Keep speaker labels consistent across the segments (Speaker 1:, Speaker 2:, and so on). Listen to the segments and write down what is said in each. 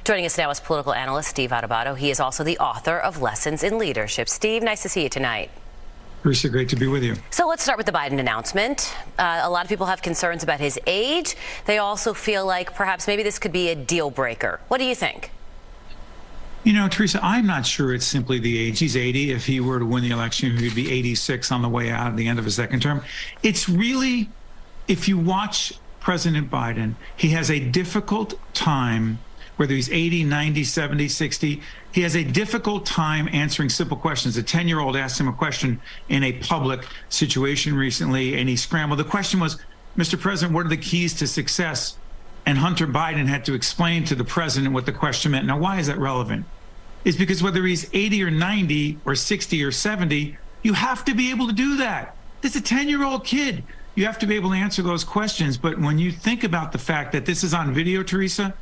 Speaker 1: Joining us now is political analyst Steve Adubato. He is also the author of Lessons in Leadership. Steve, nice to see you tonight.
Speaker 2: Teresa, great to be with you.
Speaker 1: So let's start with the Biden announcement. A lot of people have concerns about his age. They also feel like perhaps maybe this could be a deal breaker. What do you think?
Speaker 2: You know, Teresa, I'm not sure it's simply the age. He's 80. If he were to win the election, he'd be 86 on the way out at the end of his second term. It's really, if you watch President Biden, he has a difficult time, whether he's 80, 90, 70, 60, he has a difficult time answering simple questions. A 10-year-old asked him a question in a public situation recently, and he scrambled. The question was, Mr. President, what are the keys to success? And Hunter Biden had to explain to the president what the question meant. Now, why is that relevant? It's because whether he's 80 or 90 or 60 or 70, you have to be able to do that. This is a 10-year-old kid. You have to be able to answer those questions. But when you think about the fact that this is on video, Teresa,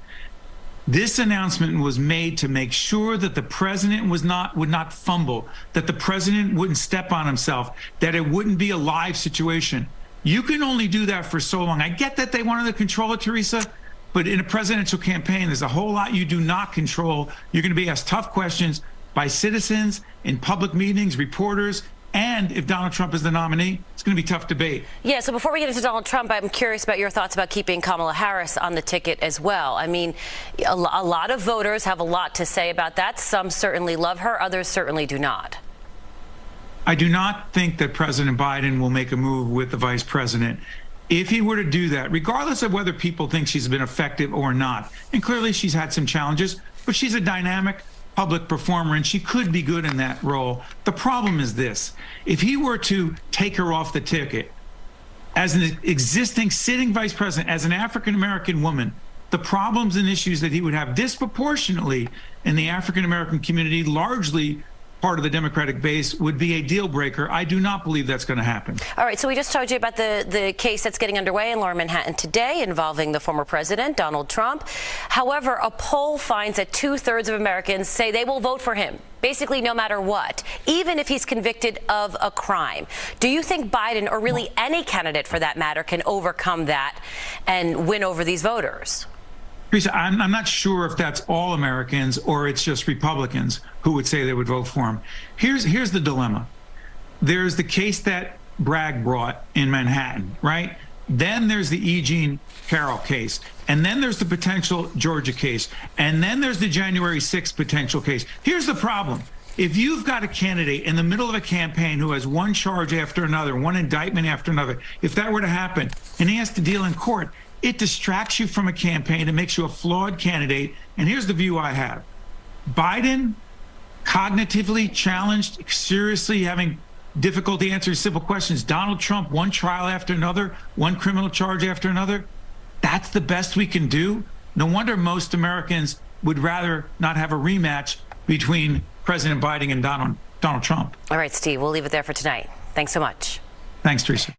Speaker 2: this announcement was made to make sure that the president would not fumble, that the president wouldn't step on himself, that it wouldn't be a live situation. You can only do that for so long. I get that they wanted to control it, Teresa, but in a presidential campaign, there's a whole lot you do not control. You're going to be asked tough questions by citizens in public meetings, reporters, and if Donald Trump is the nominee, it's going to be tough debate.
Speaker 1: Yeah, so before we get into Donald Trump, I'm curious about your thoughts about keeping Kamala Harris on the ticket as well. I mean, a lot of voters have a lot to say about that. Some certainly love her, others certainly do not.
Speaker 2: I do not think that President Biden will make a move with the vice president. If he were to do that, regardless of whether people think she's been effective or not, and clearly she's had some challenges, but she's a dynamic public performer and she could be good in that role. The problem is this: if he were to take her off the ticket as an existing sitting vice president, as an African-American woman, the problems and issues that he would have disproportionately in the African-American community, largely part of the Democratic base, would be a deal breaker. I do not believe that's going to happen.
Speaker 1: All right, so we just told you about the case that's getting underway in Lower Manhattan today involving the former president, Donald Trump. However, a poll finds that 2/3 of Americans say they will vote for him, basically no matter what, even if he's convicted of a crime. Do you think Biden, or really any candidate for that matter, can overcome that and win over these voters?
Speaker 2: Teresa, I'm not sure if that's all Americans or it's just Republicans who would say they would vote for him. Here's the dilemma. There's the case that Bragg brought in Manhattan, right? Then there's the E. Jean Carroll case. And then there's the potential Georgia case. And then there's the January 6th potential case. Here's the problem. If you've got a candidate in the middle of a campaign who has one charge after another, one indictment after another, if that were to happen and he has to deal in court, it distracts you from a campaign. It makes you a flawed candidate. And here's the view I have. Biden, cognitively challenged, seriously having difficulty answering simple questions. Donald Trump, one trial after another, one criminal charge after another. That's the best we can do. No wonder most Americans would rather not have a rematch between President Biden and Donald Trump.
Speaker 1: All right, Steve, we'll leave it there for tonight. Thanks so much.
Speaker 2: Thanks, Teresa.